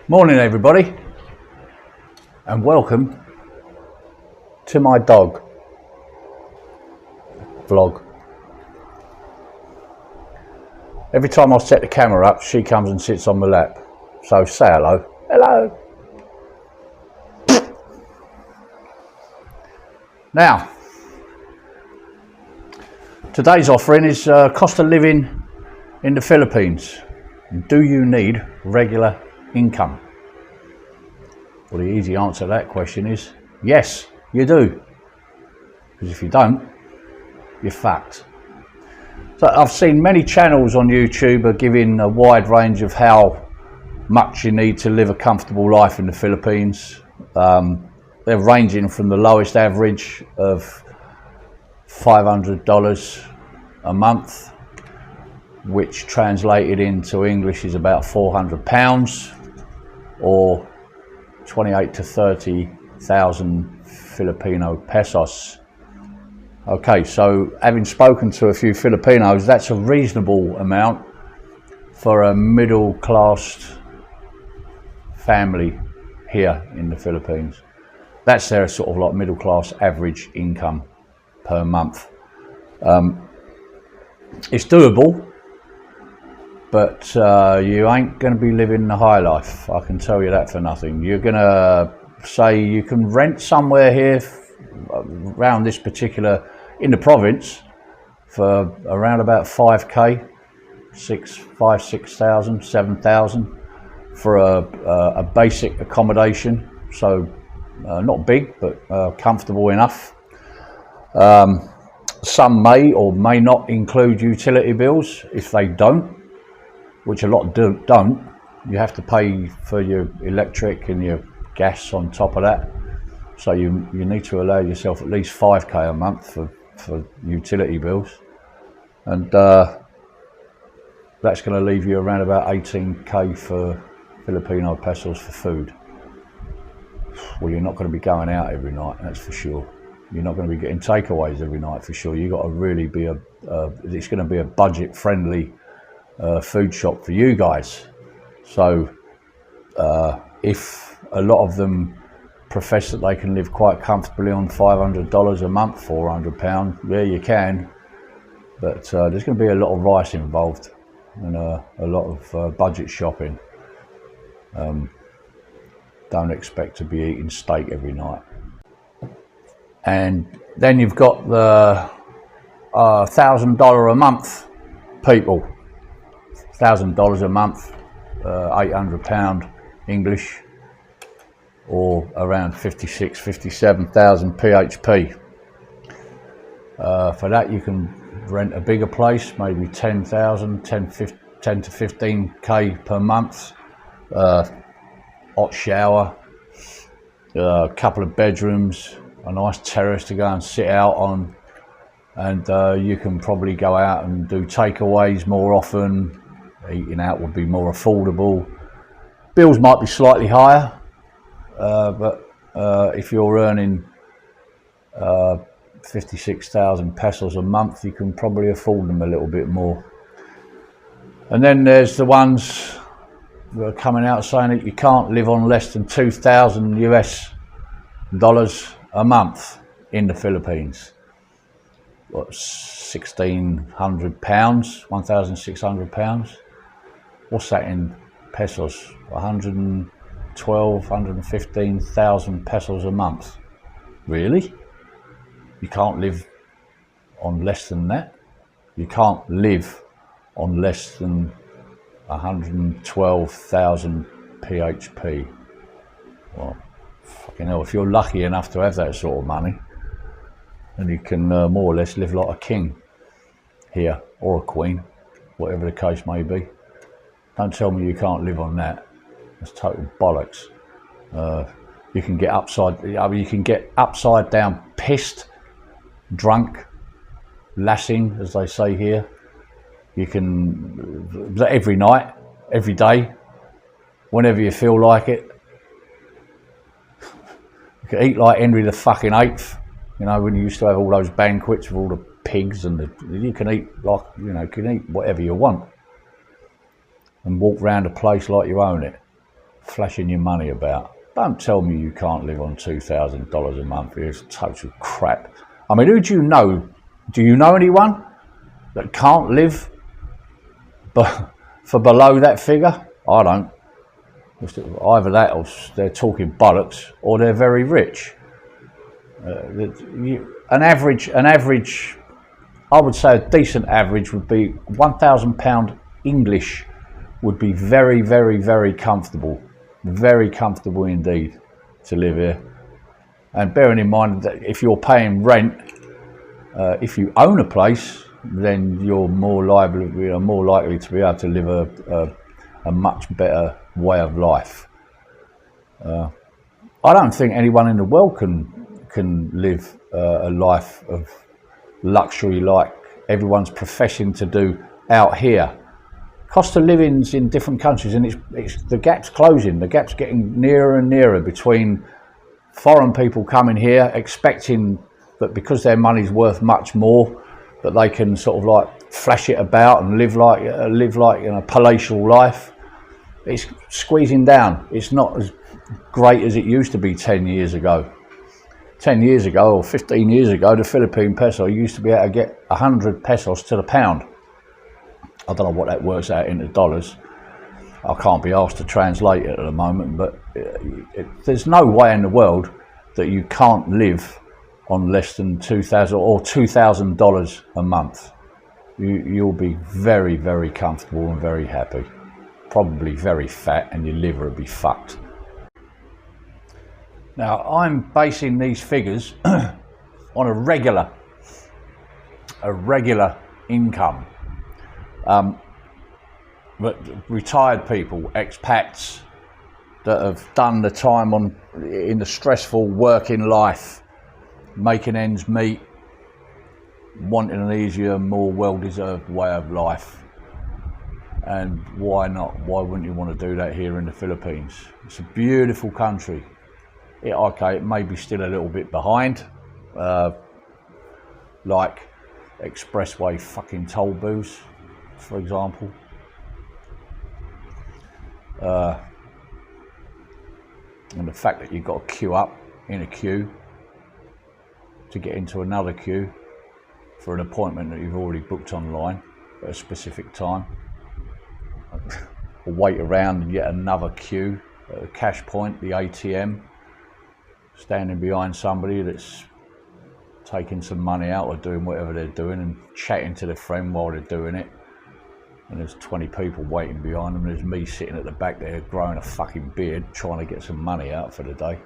Morning everybody, and welcome to my dog vlog. Every time I set the camera up, she comes and sits on my lap. So say hello. Hello. Now, today's offering is cost of living in the Philippines. Do you need regular income? Well, the easy answer to that question is yes, you do. Because if you don't, you're fucked. So I've seen many channels on YouTube are giving a wide range of how much you need to live a comfortable life in the Philippines. They're ranging from the lowest average of $500 a month, which translated into English is about £400, or 28 to 30,000 Filipino pesos. Okay, so having spoken to a few Filipinos, that's a reasonable amount for a middle class family here in the Philippines. That's their sort of like middle class average income per month. It's doable, but you ain't going to be living the high life, I can tell you that for nothing. You're going to say you can rent somewhere here around this particular, in the province, for around about 5k, 6,000, 7,000 for a basic accommodation. So not big, but comfortable enough. Some may or may not include utility bills. If they don't, which a lot don't, you have to pay for your electric and your gas on top of that. So you need to allow yourself at least 5k a month for utility bills. And that's going to leave you around about 18k for Filipino pesos for food. Well, you're not going to be going out every night, that's for sure. You're not going to be getting takeaways every night for sure. You've got to really be it's going to be a budget friendly food shop for you guys. So if a lot of them profess that they can live quite comfortably on $500 a month, £400, yeah, you can, but there's going to be a lot of rice involved and a lot of budget shopping. Don't expect to be eating steak every night. And then you've got the $1,000 a month people. $1,000 a month, £800 English, or around 56, 57,000 PHP. For that you can rent a bigger place, maybe 10 to 15k per month, hot shower, a couple of bedrooms, a nice terrace to go and sit out on, and you can probably go out and do takeaways more often. Eating out would be more affordable. Bills might be slightly higher, but if you're earning 56,000 pesos a month, you can probably afford them a little bit more. And then there's the ones that are coming out saying that you can't live on less than 2,000 US dollars a month in the Philippines. What, £1,600, £1,600? What's that in pesos? 112, 115,000 pesos a month. Really? You can't live on less than that? You can't live on less than 112,000 PHP. Well, fucking hell, if you're lucky enough to have that sort of money, then you can more or less live like a king here, or a queen, whatever the case may be. Don't tell me you can't live on that. That's total bollocks. You can get upside down pissed, drunk, lassing, as they say here. You can, every night, every day, whenever you feel like it. You can eat like Henry the fucking Eighth. You know, when you used to have all those banquets with all the pigs and you can eat like, you know, you can eat whatever you want and walk around a place like you own it. flashing your money about. Don't tell me you can't live on $2,000 a month. It's total crap. I mean, who do you know? Do you know anyone that can't live for below that figure? I don't. Either that or they're talking bollocks or they're very rich. An average, I would say a decent average would be £1,000 English would be very, very, very comfortable indeed to live here. And bearing in mind that if you're paying rent, if you own a place, then you're more likely to be able to live a much better way of life. I don't think anyone in the world can live a life of luxury like everyone's professing to do out here. Cost of living's in different countries, and it's the gap's closing. The gap's getting nearer and nearer between foreign people coming here, expecting that because their money's worth much more, that they can sort of like flash it about and live like a palatial life. It's squeezing down. It's not as great as it used to be 10 years ago. 10 years ago or 15 years ago, the Philippine peso used to be able to get 100 pesos to the pound. I don't know what that works out into dollars. I can't be asked to translate it at the moment, but there's no way in the world that you can't live on less than $2,000 or $2,000 a month. You'll be very, very comfortable and very happy. Probably very fat, and your liver will be fucked. Now, I'm basing these figures on a regular income. But retired people, expats that have done the time in the stressful working life, making ends meet, wanting an easier, more well-deserved way of life. And why not? Why wouldn't you want to do that here in the Philippines? It's a beautiful country. Okay, it may be still a little bit behind, like expressway fucking toll booths, for example. And the fact that you've got to queue up in a queue to get into another queue for an appointment that you've already booked online at a specific time, or wait around in yet another queue at a cash point, the ATM, standing behind somebody that's taking some money out or doing whatever they're doing and chatting to their friend while they're doing it. And there's 20 people waiting behind them. There's me sitting at the back there growing a fucking beard trying to get some money out for the day.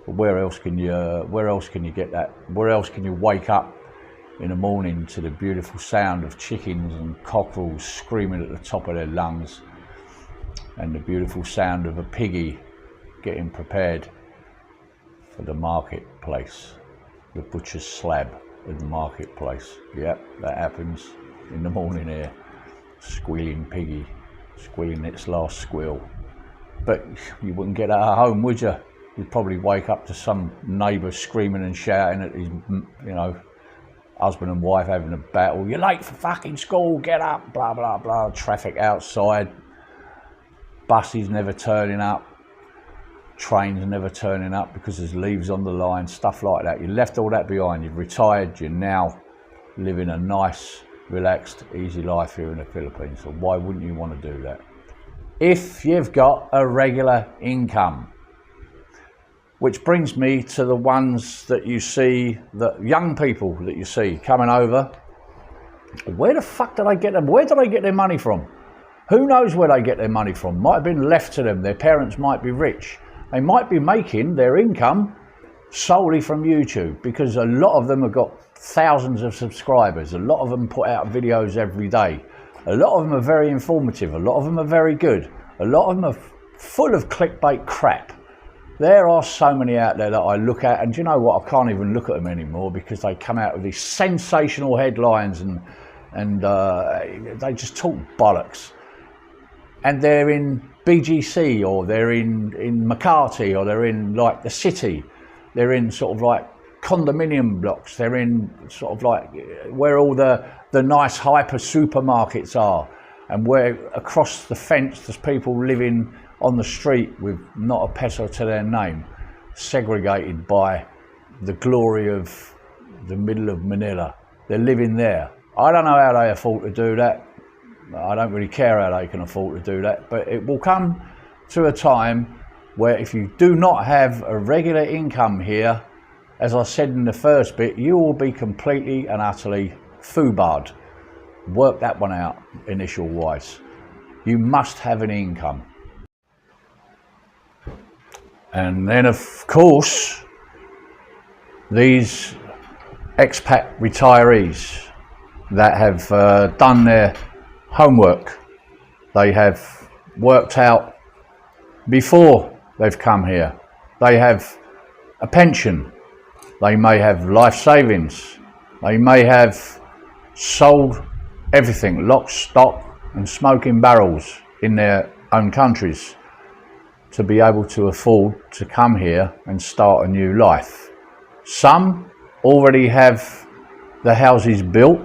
But where else can you get that? Where else can you wake up in the morning to the beautiful sound of chickens and cockerels screaming at the top of their lungs, and the beautiful sound of a piggy getting prepared for the marketplace, the butcher's slab in the marketplace? Yep, that happens in the morning here. Squealing piggy, squealing its last squeal. But you wouldn't get that at home, would you? You'd probably wake up to some neighbour screaming and shouting at his, husband and wife having a battle. You're late for fucking school, get up, blah, blah, blah. Traffic outside, buses never turning up, trains never turning up because there's leaves on the line, stuff like that. You left all that behind, you've retired, you're now living a nice, relaxed, easy life here in the Philippines. So why wouldn't you want to do that? If you've got a regular income. Which brings me to the ones that you see, the young people that you see coming over. Where the fuck do they get them? Where do they get their money from? Who knows where they get their money from? Might have been left to them. Their parents might be rich. They might be making their income solely from YouTube, because a lot of them have got thousands of subscribers. A lot of them put out videos every day. A lot of them are very informative. A lot of them are very good. A lot of them are full of clickbait crap. There are so many out there that I look at, and do you know what? I can't even look at them anymore because they come out with these sensational headlines and they just talk bollocks. And they're in BGC, or they're in Makati, or they're in like the city. They're in sort of like condominium blocks. They're in sort of like where all the nice hyper supermarkets are. and where across the fence there's people living on the street with not a peso to their name, segregated by the glory of the middle of Manila. They're living there. I don't know how they afford to do that. I don't really care how they can afford to do that, but it will come to a time where if you do not have a regular income here, as I said in the first bit, you will be completely and utterly foobarred. Work that one out, initial wise. You must have an income. And then of course, these expat retirees that have done their homework, they have worked out before they've come here. They have a pension, they may have life savings, they may have sold everything, lock, stock and smoking barrels in their own countries to be able to afford to come here and start a new life. Some already have the houses built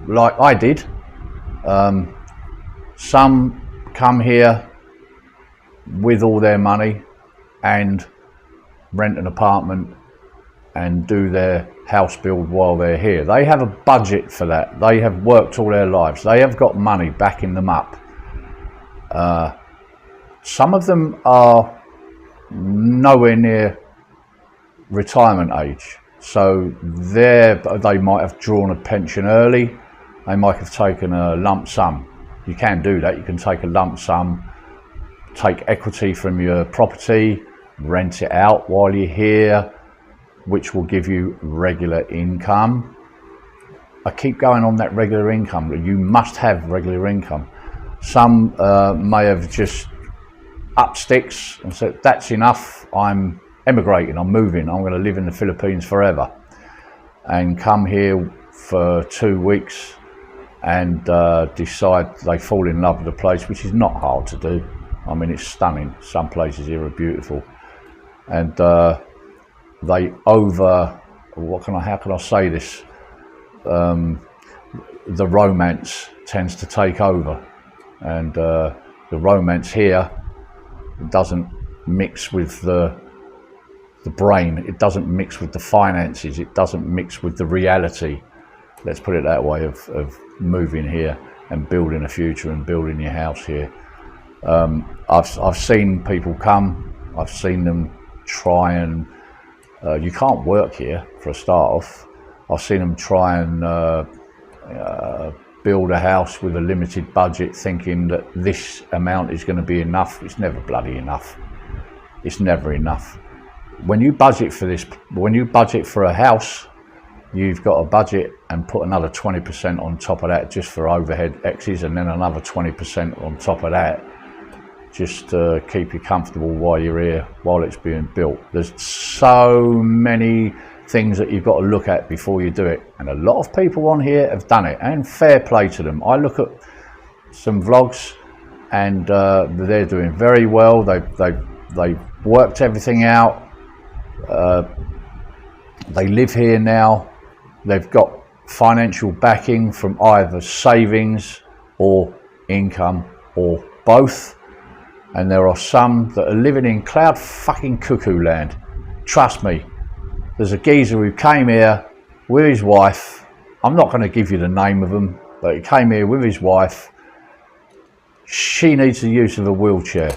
like I did. Some come here with all their money and rent an apartment and do their house build while they're here. They have a budget for that. They have worked all their lives. They have got money backing them up. Some of them are nowhere near retirement age, so they might have drawn a pension early. They might have taken a lump sum. You can do that. You can take a lump sum, take equity from your property, rent it out while you're here, which will give you regular income. I keep going on that regular income. You must have regular income. Some may have just up sticks and said, that's enough, I'm emigrating, I'm moving, I'm going to live in the Philippines forever, and come here for 2 weeks and decide they fall in love with the place, which is not hard to do. I mean, it's stunning. Some places here are beautiful, and they how can I say this? The romance tends to take over, and the romance here doesn't mix with the brain. It doesn't mix with the finances. It doesn't mix with the reality. Let's put it that way, of moving here and building a future and building your house here. I've seen people come. I've seen them try and you can't work here for a start off. I've seen them try and build a house with a limited budget, thinking that this amount is going to be enough. It's never bloody enough. It's never enough. When you budget for this, when you budget for a house, you've got to budget and put another 20% on top of that just for overhead X's, and then another 20% on top of that just to keep you comfortable while you're here, while it's being built. There's so many things that you've got to look at before you do it, and a lot of people on here have done it, and fair play to them. I look at some vlogs and they're doing very well. They've worked everything out. They live here now. They've got financial backing from either savings or income or both. And there are some that are living in cloud fucking cuckoo land. Trust me, there's a geezer who came here with his wife. I'm not going to give you the name of him, but he came here with his wife. She needs the use of a wheelchair.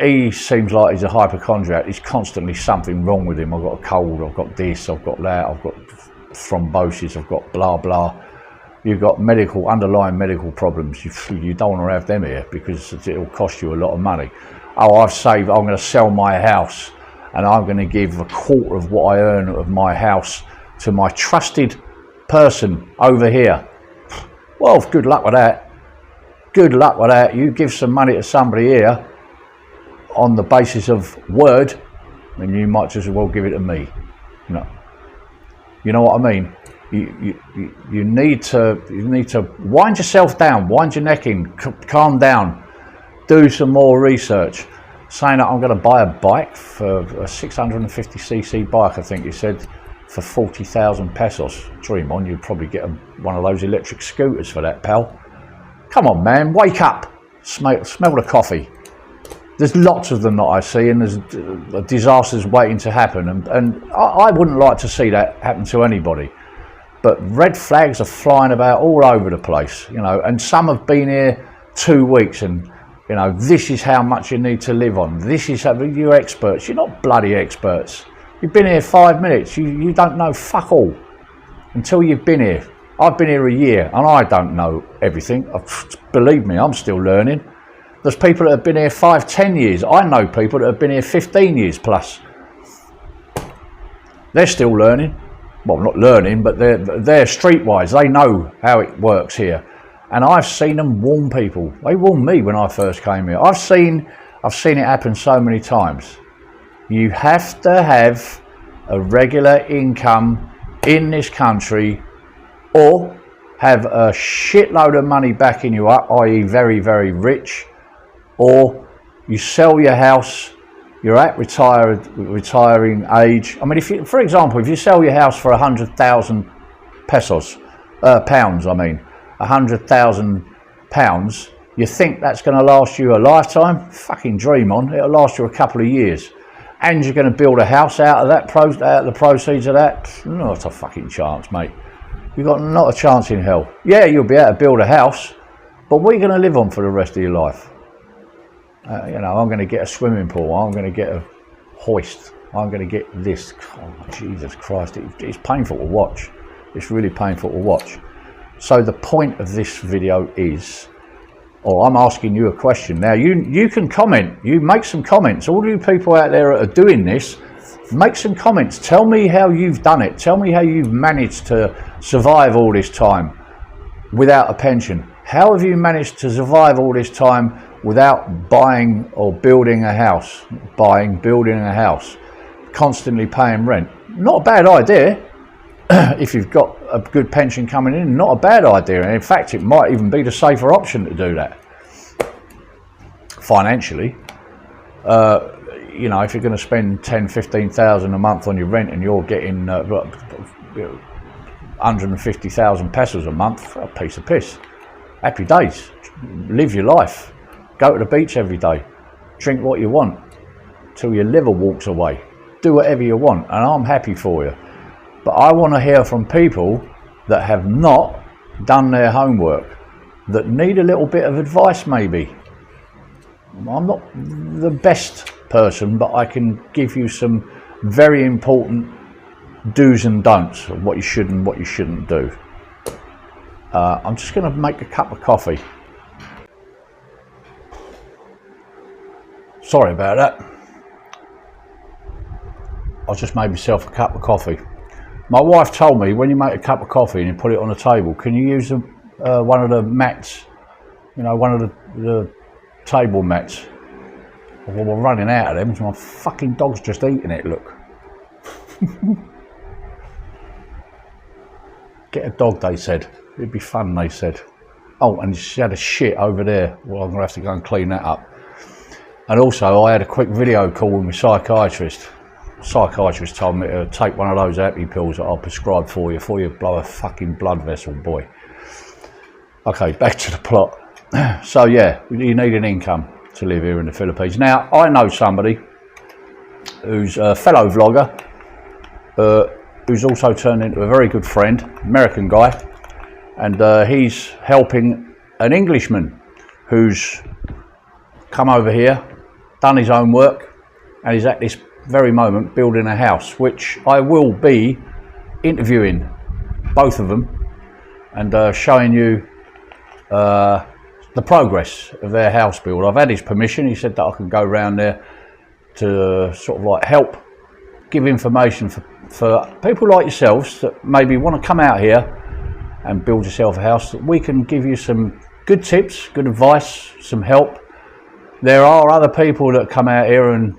He seems like he's a hypochondriac. There's constantly something wrong with him. I've got a cold, I've got this, I've got that, I've got thrombosis, I've got blah blah. You've got underlying medical problems. You don't want to have them here because it'll cost you a lot of money. Oh, I've saved, I'm going to sell my house and I'm going to give a quarter of what I earn of my house to my trusted person over here. Well, good luck with that. Good luck with that. You give some money to somebody here on the basis of word, then you might just as well give it to me. You know what I mean? You need to wind yourself down, wind your neck in, calm down, do some more research. Saying that I'm going to buy a bike, for a 650cc bike, I think you said, for 40,000 pesos. Dream on, you'd probably get one of those electric scooters for that, pal. Come on, man, wake up. Smell the coffee. There's lots of them that I see, and there's disasters waiting to happen, and I wouldn't like to see that happen to anybody. But red flags are flying about all over the place, you know, and some have been here 2 weeks, and you know, this is how much you need to live on. This is how you're experts. You're not bloody experts. You've been here 5 minutes. You don't know fuck all until you've been here. I've been here a year and I don't know everything. Believe me, I'm still learning. There's people that have been here 5, 10 years. I know people that have been here 15 years plus. They're still learning. Well, not learning, but they're streetwise. They know how it works here. And I've seen them warn people. They warned me when I first came here. I've seen it happen so many times. You have to have a regular income in this country, or have a shitload of money backing you up, i.e. very, very rich, or you sell your house, you're at retiring age. I mean, if you, for example, if you sell your house for 100,000 pesos, pounds, I mean, 100,000 pounds, you think that's going to last you a lifetime? Fucking dream on. It'll last you a couple of years. And you're going to build a house out of that, out of the proceeds of that? Not a fucking chance, mate. You've got not a chance in hell. Yeah, you'll be able to build a house, but what are you going to live on for the rest of your life? You know, I'm going to get a swimming pool. I'm going to get a hoist. I'm going to get this. Oh, Jesus Christ. It's painful to watch. It's really painful to watch. So the point of this video is, or I'm asking you a question. Now, you can comment. You make some comments. All you people out there that are doing this, make some comments. Tell me how you've done it. Tell me how you've managed to survive all this time without a pension. How have you managed to survive all this time without buying or building a house? Building a house, constantly paying rent. Not a bad idea. If you've got a good pension coming in, not a bad idea. And in fact, it might even be the safer option to do that financially. You know, if you're going to spend 10, 15,000 a month on your rent and you're getting 150,000 pesos a month, a piece of piss. Happy days. Live your life. Go to the beach every day. Drink what you want till your liver walks away. Do whatever you want, and I'm happy for you. But I want to hear from people that have not done their homework, that need a little bit of advice maybe. I'm not the best person, but I can give you some very important do's and don'ts of what you should and what you shouldn't do. I'm just going to make a cup of coffee. Sorry about that. I just made myself a cup of coffee. My wife told me, when you make a cup of coffee and you put it on a table, can you use one of the mats, you know, one of the table mats? Well, we're running out of them, so my fucking dog's just eating it, look. Get a dog, they said. It'd be fun, they said. Oh, and she had a shit over there. Well, I'm going to have to go and clean that up. And also, I had a quick video call with my psychiatrist. Psychiatrist told me to take one of those happy pills that I'll prescribe for you before you blow a fucking blood vessel, boy. Okay, back to the plot. So yeah, you need an income to live here in the Philippines. Now, I know somebody who's a fellow vlogger, who's also turned into a very good friend, American guy, and he's helping an Englishman who's come over here, done his own work, and he's at this very moment building a house, which I will be interviewing both of them and showing you the progress of their house build. I've had his permission. He said that I can go around there to sort of like help give information for people like yourselves that maybe want to come out here and build yourself a house, that we can give you some good tips, good advice, some help. There are other people that come out here and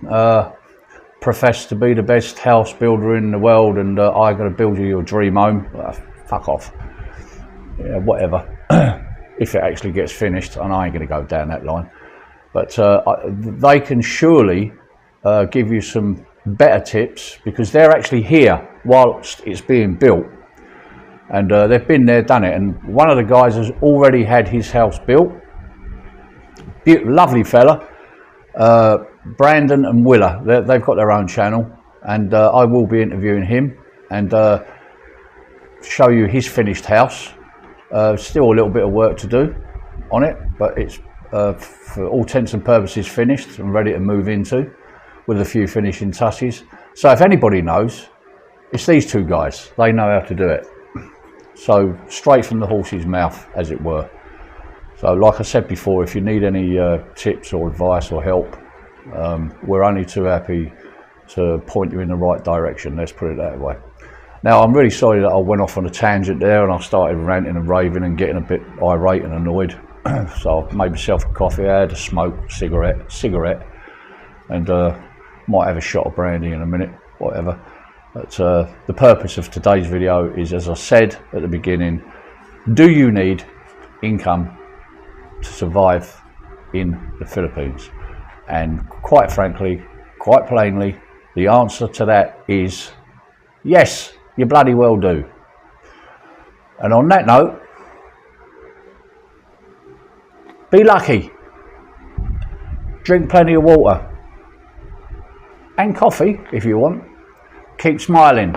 profess to be the best house builder in the world, and I'm going to build you your dream home. Fuck off. Yeah, whatever. If it actually gets finished, and I ain't going to go down that line. But they can surely give you some better tips, because they're actually here whilst it's being built. and they've been there, done it, and one of the guys has already had his house built. Lovely fella, Brandon and Willa. They've got their own channel, and I will be interviewing him and show you his finished house. Still a little bit of work to do on it, but it's for all intents and purposes finished and ready to move into, with a few finishing touches. So if anybody knows, it's these two guys. They know how to do it. So straight from the horse's mouth, as it were. So like I said before, if you need any tips or advice or help, we're only too happy to point you in the right direction, let's put it that way. Now, I'm really sorry that I went off on a tangent there and I started ranting and raving and getting a bit irate and annoyed. So I made myself a coffee, I had a smoke, cigarette, and might have a shot of brandy in a minute, whatever. But the purpose of today's video is, as I said at the beginning, do you need income to survive in the Philippines? And quite frankly, quite plainly, the answer to that is yes, you bloody well do. And on that note, be lucky, drink plenty of water and coffee if you want, keep smiling,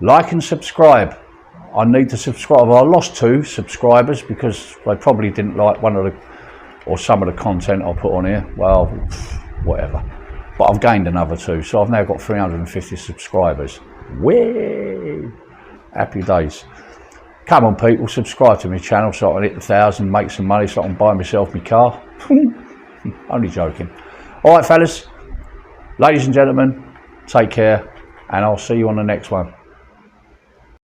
like and subscribe. I need to subscribe. I lost 2 subscribers because they probably didn't like one of the, or some of the content I put on here. Well, whatever. But I've gained another 2, so I've now got 350 subscribers. Way happy days. Come on, people, subscribe to my channel so I can hit the 1,000, make some money so I can buy myself my car. Only joking. All right, fellas, ladies and gentlemen, take care, and I'll see you on the next one.